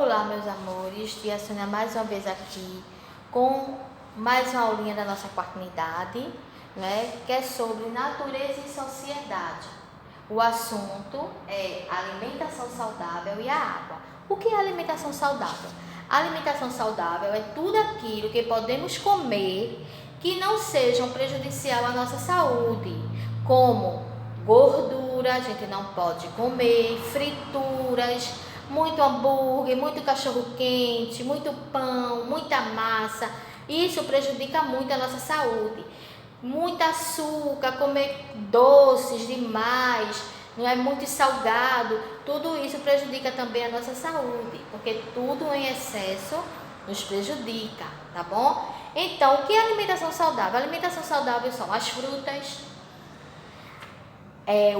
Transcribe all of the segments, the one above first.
Olá, meus amores, tia Sônia mais uma vez aqui com mais uma aulinha da nossa quarta unidade, né, que é sobre natureza e sociedade. O assunto é alimentação saudável e a água. O que é alimentação saudável? A alimentação saudável é tudo aquilo que podemos comer que não sejam prejudicial à nossa saúde, como gordura, a gente não pode comer, frituras, muito hambúrguer, muito cachorro-quente, muito pão, muita massa. Isso prejudica muito a nossa saúde. Muito açúcar, comer doces demais, não é muito salgado, tudo isso prejudica também a nossa saúde, porque tudo em excesso nos prejudica, tá bom? Então, o que é alimentação saudável? A alimentação saudável são as frutas,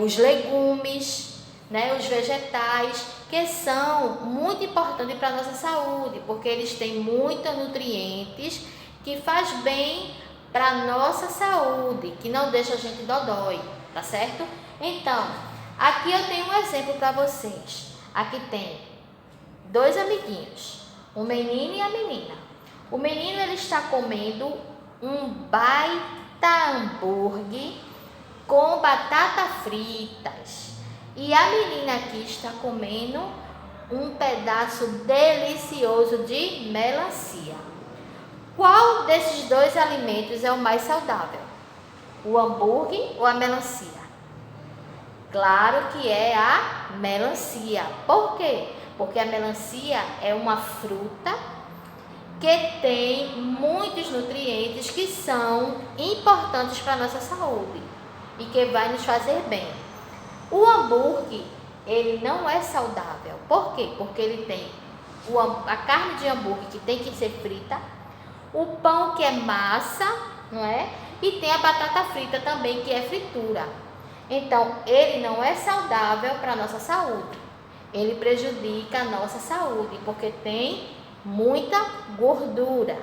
os legumes, né, os vegetais, que são muito importantes para a nossa saúde, porque eles têm muitos nutrientes que faz bem para a nossa saúde, que não deixa a gente dodói, tá certo? Então, aqui eu tenho um exemplo para vocês. Aqui tem dois amiguinhos, o menino e a menina. O menino ele está comendo um baita hambúrguer com batata fritas. E a menina aqui está comendo um pedaço delicioso de melancia. Qual desses dois alimentos é o mais saudável? O hambúrguer ou a melancia? Claro que é a melancia. Por quê? Porque a melancia é uma fruta que tem muitos nutrientes que são importantes para a nossa saúde e que vai nos fazer bem. O hambúrguer, ele não é saudável. Por quê? Porque ele tem a carne de hambúrguer que tem que ser frita, o pão que é massa, não é? E tem a batata frita também, que é fritura. Então, ele não é saudável para a nossa saúde. Ele prejudica a nossa saúde, porque tem muita gordura,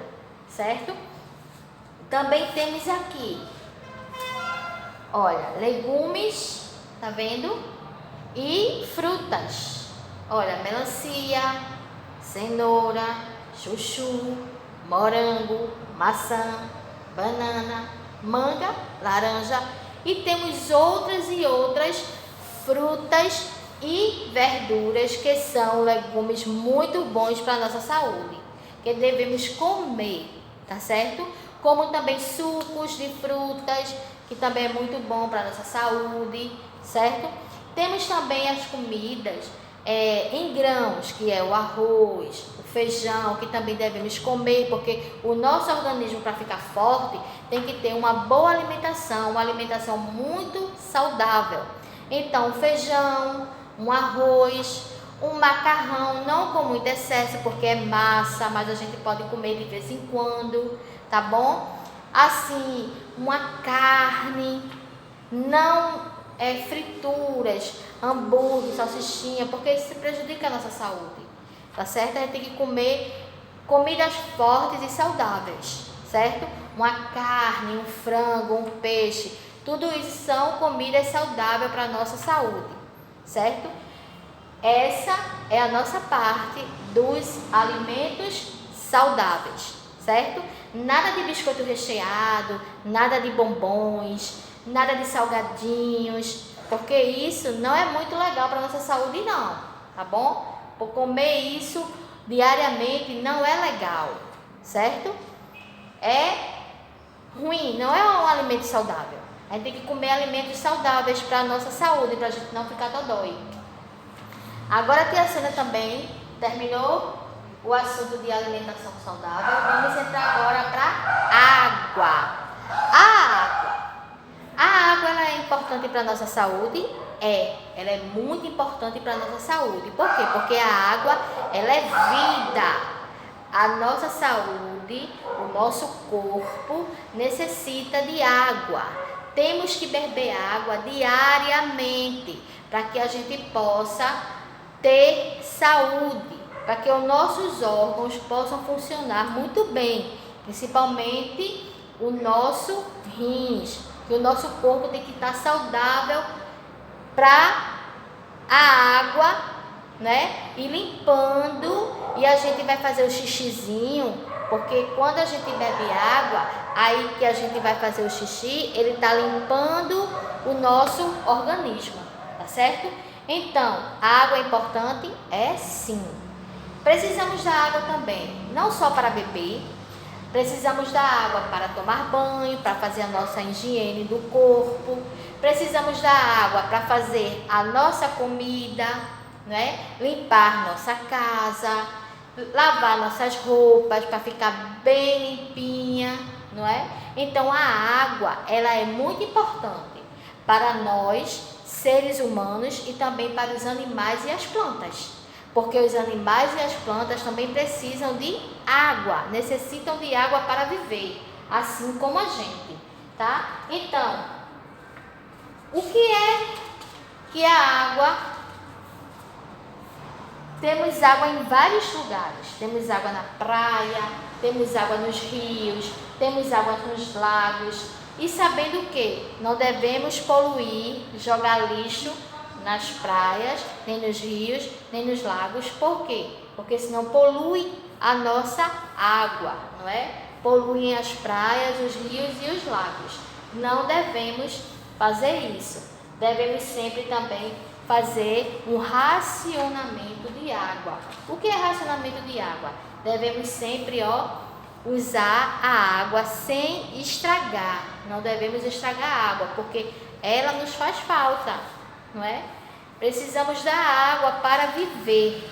certo? Também temos aqui, olha, legumes, tá vendo? E frutas. Olha, melancia, cenoura, chuchu, morango, maçã, banana, manga, laranja. E temos outras e outras frutas e verduras que são legumes muito bons para a nossa saúde, que devemos comer, tá certo? Como também sucos de frutas, que também é muito bom para a nossa saúde, certo? Temos também as comidas em grãos, que é o arroz, o feijão, que também devemos comer, porque o nosso organismo, para ficar forte, tem que ter uma boa alimentação, uma alimentação muito saudável. Então, feijão, um arroz, um macarrão, não com muito excesso, porque é massa, mas a gente pode comer de vez em quando, tá bom? Assim, uma carne, não frituras, hambúrguer, salsichinha, porque isso prejudica a nossa saúde, tá certo? A gente tem que comer comidas fortes e saudáveis, certo? Uma carne, um frango, um peixe, tudo isso são comidas saudáveis para a nossa saúde, certo? Essa é a nossa parte dos alimentos saudáveis, certo? Nada de biscoito recheado, nada de bombons, nada de salgadinhos, porque isso não é muito legal para a nossa saúde não, tá bom? Por comer isso diariamente não é legal, certo? É ruim, não é um alimento saudável. A gente tem que comer alimentos saudáveis para a nossa saúde, para a gente não ficar dodói. Agora a tia Sônia também terminou o assunto de alimentação saudável. Vamos entrar agora para água. A água ela é importante para a nossa saúde? Ela é muito importante para a nossa saúde. Por quê? Porque a água, ela é vida. A nossa saúde, o nosso corpo necessita de água. Temos que beber água diariamente para que a gente possa ter saúde, para que os nossos órgãos possam funcionar muito bem, principalmente o nosso rins, que o nosso corpo tem que estar saudável para a água, né? E limpando e a gente vai fazer o xixizinho, porque quando a gente bebe água, aí que a gente vai fazer o xixi, ele está limpando o nosso organismo, tá certo? Então, a água é importante? É sim. Precisamos da água também, não só para beber, precisamos da água para tomar banho, para fazer a nossa higiene do corpo, precisamos da água para fazer a nossa comida, né? Limpar nossa casa, lavar nossas roupas para ficar bem limpinha, não é? Então a água, ela é muito importante para nós, seres humanos, e também para os animais e as plantas. Porque os animais e as plantas também precisam de água, necessitam de água para viver, assim como a gente, tá? Então, o que é que a água? Temos água em vários lugares. Temos água na praia, temos água nos rios, temos água nos lagos. E sabendo que não devemos poluir, jogar lixo nas praias, nem nos rios, nem nos lagos. Por quê? Porque senão polui a nossa água, não é? Poluem as praias, os rios e os lagos. Não devemos fazer isso. Devemos sempre também fazer um racionamento de água. O que é racionamento de água? Devemos sempre, usar a água sem estragar. Não devemos estragar a água, porque ela nos faz falta, não é? Precisamos da água para viver.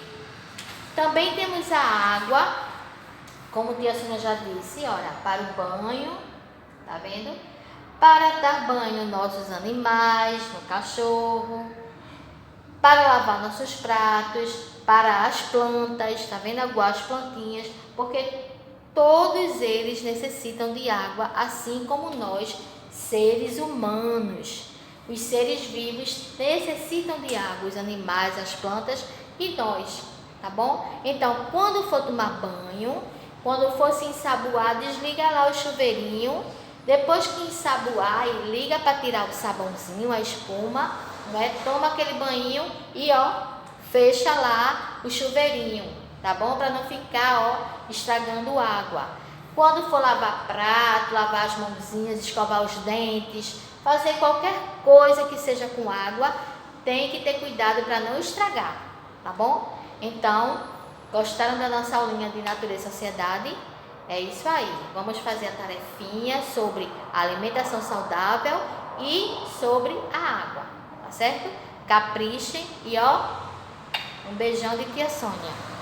Também temos a água, como tia Sônia já disse, olha, para o banho, tá vendo? Para dar banho nos nossos animais, no cachorro, para lavar nossos pratos, para as plantas, tá vendo? Aguar as plantinhas, porque todos eles necessitam de água, assim como nós, seres humanos. Os seres vivos necessitam de água, os animais, as plantas e nós, tá bom? Então, quando for tomar banho, quando for se ensaboar, desliga lá o chuveirinho. Depois que ensaboar, liga para tirar o sabãozinho, a espuma, né? Toma aquele banho e fecha lá o chuveirinho, tá bom? Para não ficar estragando água. Quando for lavar prato, lavar as mãozinhas, escovar os dentes, fazer qualquer coisa que seja com água, tem que ter cuidado para não estragar, tá bom? Então, gostaram da nossa aulinha de Natureza e Sociedade? É isso aí. Vamos fazer a tarefinha sobre a alimentação saudável e sobre a água, tá certo? Caprichem e um beijão de tia Sônia.